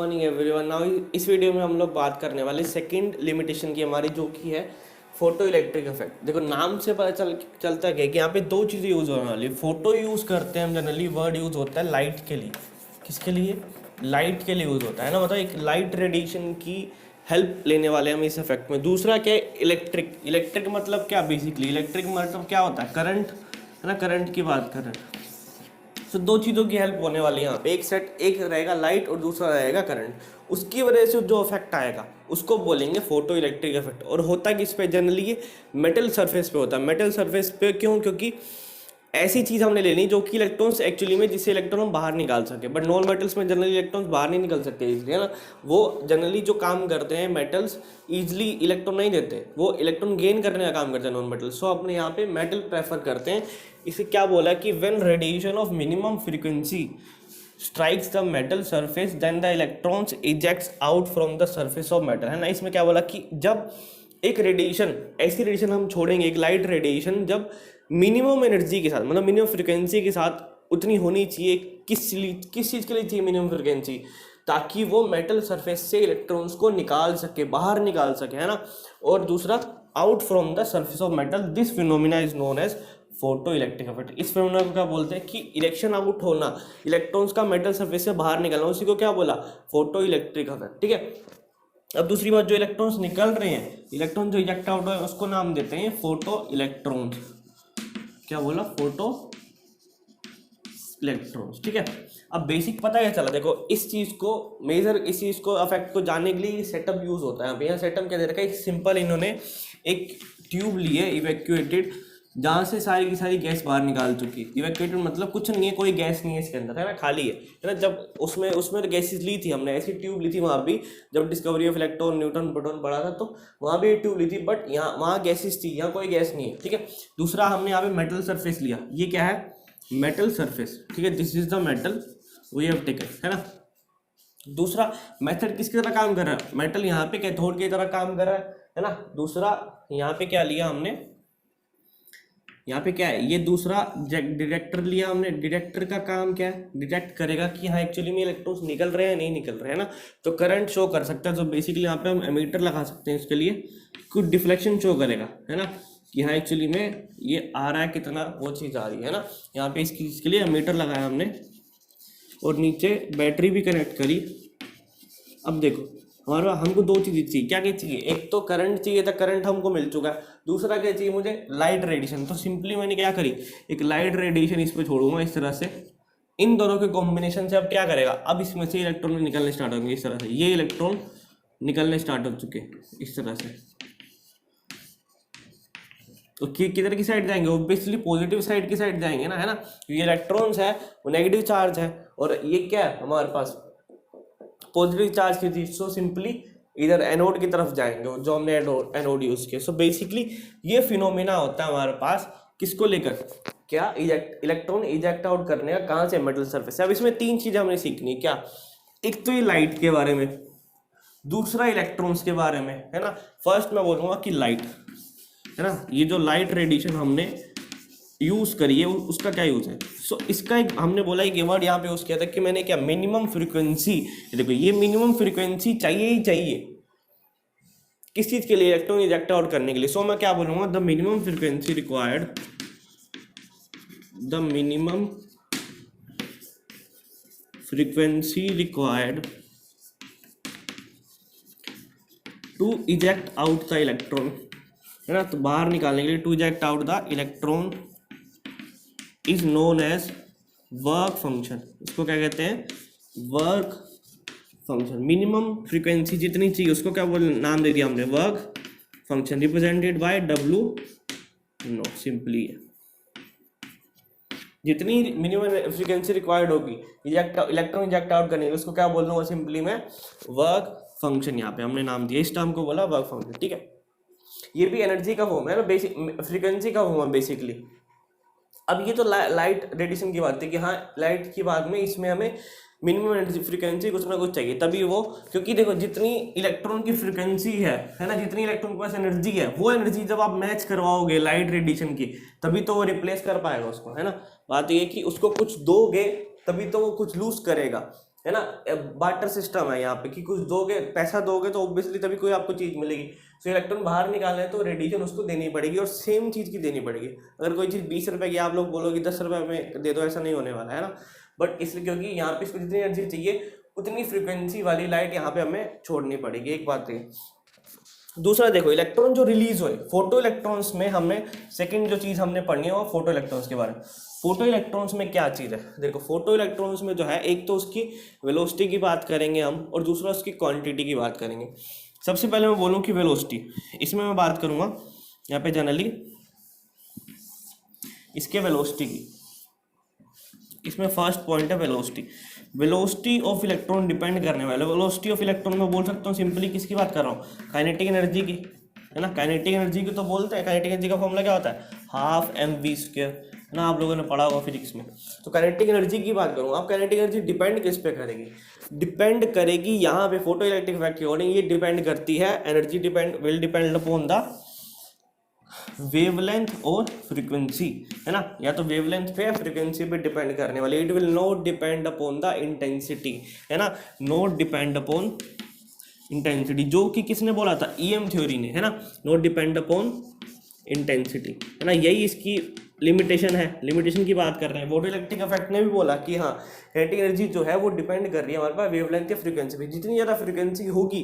Morning everyone. Now इस video में हम लोग बात करने वाले सेकंड लिमिटेशन की हमारी, जो कि है फोटो इलेक्ट्रिक इफेक्ट। देखो नाम से पता चलता है कि यहाँ पे दो चीज़ें यूज़ होने वाली। फोटो यूज़ करते हैं हम जनरली, वर्ड यूज़ होता है लाइट के लिए। किसके लिए? लाइट के लिए यूज़ होता है ना, मतलब एक लाइट रेडिएशन की हेल्प लेने वाले हम इस इफेक्ट में। दूसरा क्या है? इलेक्ट्रिक। इलेक्ट्रिक मतलब क्या? बेसिकली इलेक्ट्रिक मतलब क्या होता है? करंट, है ना, करंट की बात कर रहे हैं। तो दो चीज़ों की हेल्प होने वाली है यहाँ पे। एक रहेगा लाइट और दूसरा रहेगा करंट। उसकी वजह से जो इफेक्ट आएगा उसको बोलेंगे फोटो इलेक्ट्रिक इफेक्ट। और होता किस पे? जनरली ये मेटल सरफेस पे होता है। मेटल सरफेस पे क्यों? क्योंकि ऐसी चीज़ हमने लेनी जो कि इलेक्ट्रॉन्स एक्चुअली में, जिससे इलेक्ट्रॉन हम बाहर निकाल सके। बट नॉन मेटल्स में जनरली इलेक्ट्रॉन्स बाहर नहीं निकल सकते इसलिए, ना, वो जनरली जो काम करते हैं मेटल्स, ईजिली इलेक्ट्रॉन नहीं देते, वो इलेक्ट्रॉन गेन करने का काम करते हैं नॉन मेटल्स। सो अपने यहाँ पे मेटल प्रेफर करते हैं। इसे क्या बोला कि when radiation of minimum frequency strikes the metal surface then the electrons ejects out from the surface of metal, है ना। इसमें क्या बोला कि जब एक रेडिएशन, ऐसी रेडिएशन हम छोड़ेंगे, एक लाइट रेडिएशन, जब मिनिमम एनर्जी के साथ, मतलब मिनिमम फ्रिक्वेंसी के साथ उतनी होनी चाहिए। किस चीज़ के लिए चाहिए मिनिमम फ्रिक्वेंसी? ताकि वो मेटल सरफेस से इलेक्ट्रॉन्स को निकाल सके, बाहर निकाल सके, है ना। और दूसरा, out from the surface of metal. This phenomena is known as photo electric effect. इस फिनोमिना को क्या बोलते हैं? कि इलेक्शन आउट होना, इलेक्ट्रॉन्स का मेटल सरफेस से बाहर निकलना, उसी को क्या बोला? Photo electric effect. ठीक है। अब दूसरी बात, जो इलेक्ट्रॉन्स निकल रहे हैं, इलेक्ट्रॉन जो इजेक्ट आउट है, उसको नाम देते हैं फोटो इलेक्ट्रॉन्स। क्या बोला? Photo electrons. ठीक है। अब बेसिक पता क्या चला? देखो इस चीज़ को मेजर, इस चीज़ को अफेक्ट को जानने के लिए सेटअप यूज़ होता है। यहाँ सेटअप क्या दे रखा है? एक सिंपल, इन्होंने एक ट्यूब ली है इवैक्यूएटेड, जहाँ से सारी की सारी गैस बाहर निकाल चुकी। इवैक्यूएटेड मतलब कुछ नहीं है, कोई गैस नहीं है इसके अंदर, है ना, खाली है ना। जब उसमें तो गैसेस ली थी हमने, ऐसी ट्यूब ली थी वहाँ भी, जब discovery of electron, Newton, proton पढ़ा था, तो वहाँ भी एक ट्यूब ली थी। बट यहाँ वहाँ गैसेस थी, यहाँ कोई गैस नहीं है। ठीक है। दूसरा, हमने यहाँ पे मेटल सरफेस लिया। ये क्या है? Metal surface. ठीक है, this is the metal we have taken, है ना। दूसरा मेथड किसकी तरह काम कर रहा है? मेटल यहाँ पे कैथोड की तरह काम कर रहा है ना। दूसरा यहाँ पे क्या लिया हमने? यहाँ पे क्या है? ये दूसरा डिटेक्टर लिया हमने। डिटेक्टर का काम क्या है? डिटेक्ट करेगा कि हाँ एक्चुअली में इलेक्ट्रॉन्स निकल रहे हैं, नहीं निकल रहे हैं ना, तो करंट शो कर सकता है। तो बेसिकली यहाँ पे हम एमीटर लगा सकते हैं इसके लिए, कुछ डिफ्लेक्शन शो करेगा, है ना, कि हाँ एक्चुअली में ये आ रहा है कितना, वो चीज़ आ रही है ना। यहाँ पे इसके लिए एमीटर लगाया हमने, और नीचे बैटरी भी कनेक्ट करी। अब देखो हमारा, हमको दो चीज़ें चाहिए। क्या क्या चाहिए? एक तो करंट चाहिए था, करंट हमको मिल चुका है। दूसरा क्या चाहिए मुझे? Light radiation. तो सिंपली मैंने क्या करी, एक लाइट रेडिएशन इस पर छोड़ूंगा इस तरह से। इन दोनों के कॉम्बिनेशन से अब क्या करेगा? अब इसमें से इलेक्ट्रॉन निकलने स्टार्ट होंगे इस तरह से। ये इलेक्ट्रॉन निकलने स्टार्ट हो चुके इस तरह से। तो किधर की साइड जाएंगे? ऑब्वियसली पॉजिटिव साइड की साइड जाएंगे ना, है ना। ये इलेक्ट्रॉन्स है, वो नेगेटिव चार्ज है, और ये क्या है हमारे पास? पॉजिटिव चार्ज की चीज। सो सिंपली इधर एनोड की तरफ जाएंगे, जो हमने एनोड यूज किया। सो बेसिकली ये फिनोमिना होता है हमारे पास, किसको लेकर? क्या? इलेक्ट्रॉन इजेक्ट आउट करने का। कहाँ से? मेटल सरफेस से। अब इसमें तीन चीजें हमने सीखनी। क्या? एक तो ये लाइट के बारे में, दूसरा इलेक्ट्रॉन्स के बारे में, है ना। फर्स्ट मैं बोलूंगा कि लाइट, है ना। ये जो लाइट रेडिएशन हमने यूज करिए, उसका क्या यूज है? सो इसका एक हमने बोला, एक वर्ड यहाँ पे यूज किया था कि मैंने क्या? Minimum frequency. देखो ये मिनिमम फ्रीक्वेंसी चाहिए ही चाहिए, किस चीज के लिए? इलेक्ट्रॉन इजेक्ट आउट करने के लिए। सो मैं क्या बोलूंगा? The minimum frequency required, the minimum frequency required to eject out the electron, है ना, तो बाहर निकालने के लिए, to eject out the electron is known as work function. इसको क्या कहते हैं? Work function. मिनिमम फ्रीक्वेंसी जितनी चाहिए उसको क्या बोल, नाम दे दिया हमने, work function, represented by W no. Simply है, जितनी मिनिमम फ्रीक्वेंसी रिक्वायर्ड होगी इलेक्ट्रॉन इजेक्ट आउट करने के, उसको क्या बोल दूंगा? सिंपली मैं वर्क फंक्शन। यहाँ पे हमने नाम दिया, इस टर्म को बोला वर्क फंक्शन। ठीक है। ये भी एनर्जी का फॉर्म है ना, बेसिक फ्रीक्वेंसी का फॉर्म है बेसिकली। अब ये तो लाइट रेडिएशन की बात थी कि हाँ लाइट की बात में, इसमें हमें मिनिमम एनर्जी फ्रीक्वेंसी कुछ ना कुछ चाहिए, तभी वो, क्योंकि देखो जितनी इलेक्ट्रॉन की फ्रीक्वेंसी है ना, जितनी इलेक्ट्रॉन के पास एनर्जी है, वो एनर्जी जब आप मैच करवाओगे लाइट रेडिएशन की, तभी तो वो रिप्लेस कर पाएगा उसको, है ना। बात ये कि उसको कुछ दोगे तभी तो वो कुछ लूज करेगा। है ना। बार्टर सिस्टम है यहाँ पे कि कुछ दोगे, पैसा दोगे तो ऑब्वियसली तभी कोई आपको चीज़ मिलेगी। तो इलेक्ट्रॉन बाहर निकालना है तो रेडिएशन उसको देनी पड़ेगी और सेम चीज़ की देनी पड़ेगी। अगर कोई चीज़ 20 रुपये की आप लोग बोलोगे 10 रुपये में दे दो, ऐसा नहीं होने वाला है ना। बट इसलिए क्योंकि यहाँ पे इसको जितनी एनर्जी चाहिए उतनी फ्रिक्वेंसी वाली लाइट यहाँ पे हमें छोड़नी पड़ेगी, एक बात है। दूसरा देखो, इलेक्ट्रॉन जो रिलीज हुए फोटो इलेक्ट्रॉन्स में, हमें सेकंड जो चीज़ हमने पढ़नी है वो फोटो इलेक्ट्रॉन्स के बारे में। फोटो इलेक्ट्रॉन्स में क्या चीज़ है, देखो फोटो इलेक्ट्रॉन्स में जो है एक तो उसकी वेलोसिटी की बात करेंगे हम, और दूसरा उसकी क्वांटिटी की बात करेंगे। सबसे पहले मैं बोलूँ कि वेलोसिटी, इसमें मैं बात करूँगा यहाँ पे जनरली इसके वेलोसिटी की। इसमें फर्स्ट पॉइंट है velocity. Velocity of electron depend करने वाला, वेलोसिटी ऑफ इलेक्ट्रॉन में बोल सकता हूँ सिंपली किसकी बात कर रहा हूँ, काइनेटिक एनर्जी की, है ना। काइनेटिक एनर्जी की तो बोलते हैं, काइनेटिक एनर्जी का फॉर्मूला क्या होता है, हाफ mv², है ना, आप लोगों ने पढ़ा होगा फिजिक्स में। तो काइनेटिक एनर्जी की बात करूँ, अब काइनेटिक एनर्जी डिपेंड किस पे करेगी, डिपेंड करेगी यहाँ पे फोटो इलेक्ट्रिक इफेक्ट की अकॉर्डिंग ये डिपेंड करती है, energy will depend upon the wavelength और फ्रीक्वेंसी, है ना। या तो वेवलेंथ पे या फ्रीक्वेंसी पे डिपेंड करने वाली। It will not depend upon the intensity, है ना, नॉट डिपेंड अपॉन इंटेंसिटी, जो कि किसने बोला था, ईएम थ्योरी ने, है ना, नॉट डिपेंड अपॉन इंटेंसिटी, है ना। यही इसकी लिमिटेशन है, लिमिटेशन की बात कर रहे हैं। फोटो इलेक्ट्रिक इफेक्ट ने भी बोला कि हाँ काइनेटिक एनर्जी जो है वो डिपेंड कर रही है हमारे पास वेवलेंथ या फ्रीक्वेंसी पे, जितनी ज़्यादा फ्रीक्वेंसी होगी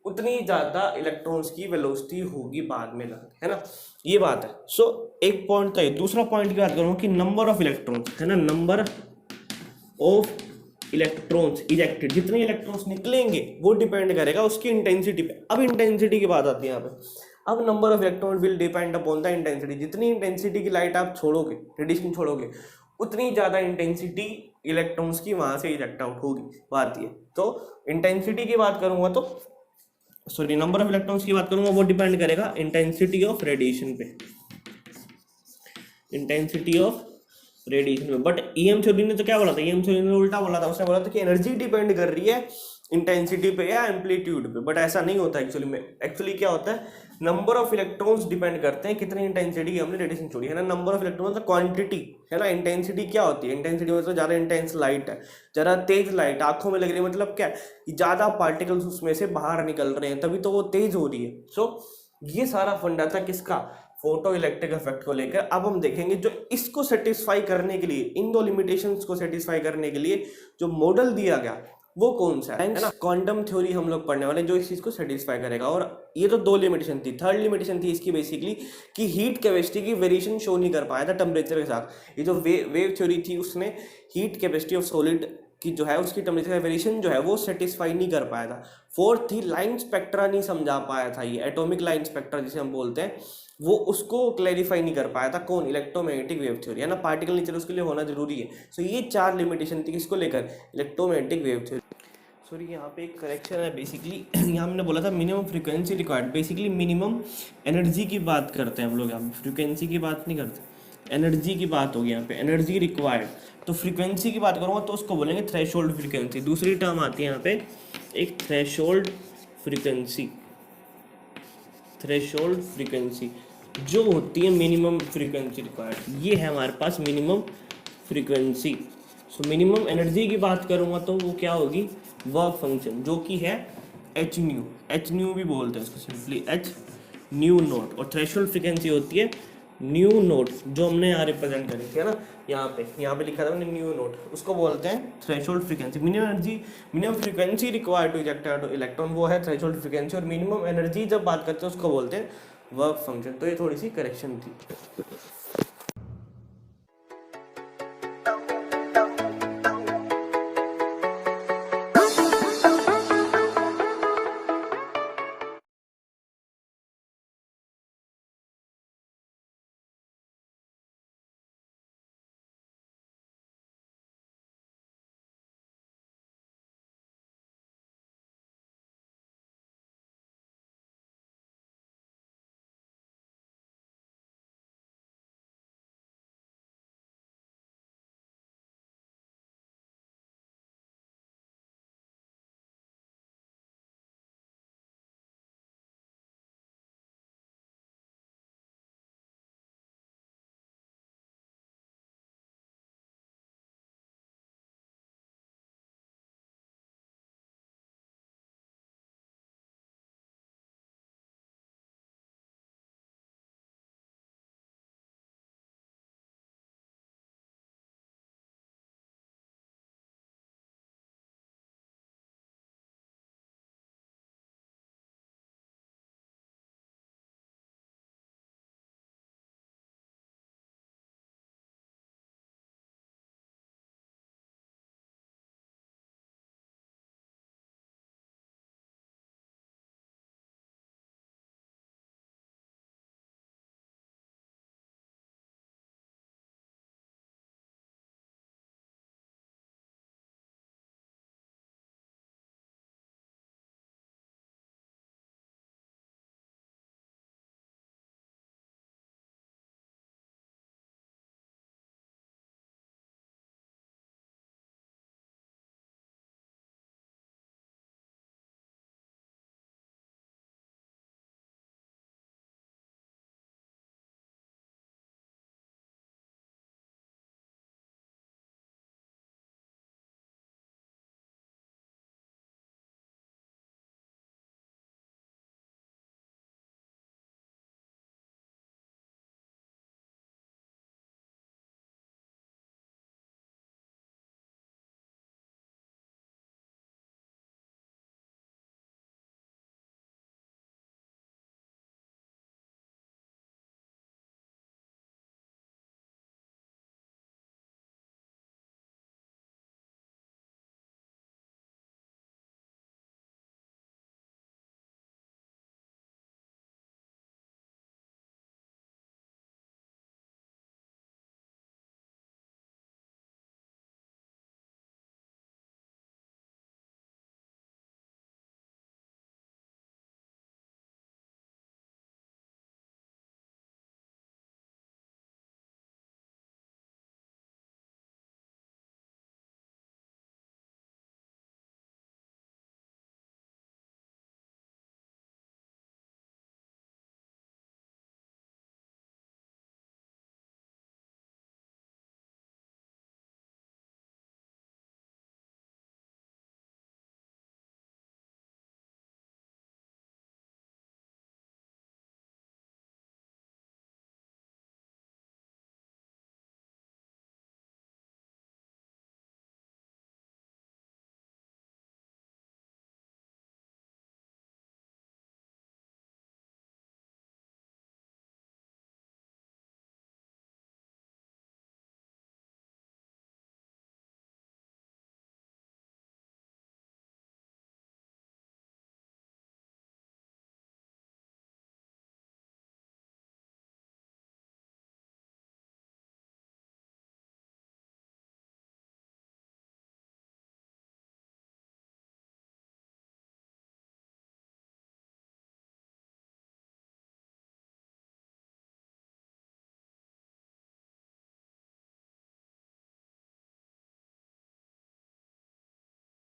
उतनी ज़्यादा इलेक्ट्रॉन्स की वेलोसिटी होगी बाद में, है ना, ये बात है। सो एक पॉइंट था। दूसरा पॉइंट की बात करूँ कि नंबर ऑफ इलेक्ट्रॉन्स, है ना, नंबर ऑफ इलेक्ट्रॉन्स इजेक्टेड, जितने इलेक्ट्रॉन्स निकलेंगे वो डिपेंड करेगा उसकी इंटेंसिटी पे। अब इंटेंसिटी की बात आती है यहाँ पे। अब number of electron will depend upon the intensity, जितनी इंटेंसिटी की लाइट आप छोड़ोगे, रेडिएशन छोड़ोगे, उतनी ज़्यादा इंटेंसिटी इलेक्ट्रॉन्स की वहाँ से इजेक्ट आउट होगी, बात ये। तो इंटेंसिटी की बात करूँगा तो सॉरी नंबर ऑफ इलेक्ट्रॉन्स की बात करूंगा वो डिपेंड करेगा इंटेंसिटी ऑफ रेडिएशन पे, इंटेंसिटी ऑफ रेडिएशन पे। बट ईएम थ्योरी ने तो क्या बोला था, ईएम थ्योरी ने उल्टा बोला था। उसने बोला था कि एनर्जी डिपेंड कर रही है इंटेंसिटी पे या एम्पलीट्यूड पे, बट ऐसा नहीं होता एक्चुअली में। एक्चुअली क्या होता है, नंबर ऑफ इलेक्ट्रॉन्स डिपेंड करते हैं कितनी इंटेंसिटी की हमने रेडिएशन छोड़ी, है ना। नंबर ऑफ इलेक्ट्रॉन्स क्वांटिटी, है ना। इंटेंसिटी क्या होती है, इंटेंसिटी मतलब ज़्यादा इंटेंस लाइट है, ज़्यादा तेज लाइट आंखों में लग रही है, मतलब क्या है, ज़्यादा पार्टिकल्स उसमें से बाहर निकल रहे हैं तभी तो वो तेज हो रही है। सो ये सारा फंडा था किसका, फोटो इलेक्ट्रिक इफेक्ट को लेकर। अब हम देखेंगे जो इसको सेटिस्फाई करने के लिए, इन दो लिमिटेशंस को सेटिस्फाई करने के लिए जो मॉडल दिया गया वो कौन सा है ना। क्वांटम थ्योरी हम लोग पढ़ने वाले जो इस चीज़ को सेटिस्फाई करेगा। और ये तो दो लिमिटेशन थी, थर्ड लिमिटेशन थी इसकी बेसिकली कि हीट कैपेसिटी की वेरिएशन शो नहीं कर पाया था टेम्परेचर के साथ। ये जो वेव थ्योरी थी उसने हीट कैपेसिटी ऑफ सॉलिड की जो है उसकी टेम्परेचर का वेरिएशन जो है वो सेटिस्फाई नहीं कर पाया था। फोर्थ थी लाइन स्पेक्ट्रा नहीं समझा पाया था, ये एटॉमिक लाइन स्पेक्ट्रा जिसे हम बोलते हैं, वो उसको क्लैरिफाई नहीं कर पाया था। कौन, इलेक्ट्रोमैग्नेटिक वेव थ्योरी, है ना। पार्टिकल नेचर उसके लिए होना जरूरी है। सो ये चार लिमिटेशन थी किसको लेकर, इलेक्ट्रोमैग्नेटिक वेव थ्योरी। सॉरी यहाँ पे एक करेक्शन है बेसिकली, यहाँ हमने बोला था minimum frequency required, basically minimum energy की बात करते हैं हम लोग, यहाँ पे फ्रीक्वेंसी की बात नहीं करते, एनर्जी की बात होगी यहाँ पे, एनर्जी रिक्वायर्ड। तो फ्रीक्वेंसी की बात करूँगा तो उसको बोलेंगे थ्रेशोल्ड फ्रीक्वेंसी। दूसरी टर्म आती है यहाँ पे एक थ्रेशोल्ड फ्रीक्वेंसी, थ्रेशोल्ड फ्रीक्वेंसी जो होती है मिनिमम फ्रीक्वेंसी रिक्वायर्ड, ये है हमारे पास minimum frequency. So minimum energy की बात करूँगा तो वो क्या होगी, वर्क फंक्शन, जो कि है एच न्यू भी बोलते हैं उसको सिंपली एच न्यू नोट। और थ्रेशोल्ड फ्रीक्वेंसी होती है न्यू नोट, जो हमने यहाँ रिप्रेजेंट करी थी, है ना, यहाँ पे लिखा था मैंने न्यू नोट, उसको बोलते हैं threshold frequency. Minimum energy, minimum frequency required to eject electron, वो है थ्रेशोल्ड फ्रीक्वेंसी। और मिनिमम एनर्जी जब बात करते हैं उसको बोलते हैं वर्क फंक्शन। तो ये थोड़ी सी करेक्शन थी।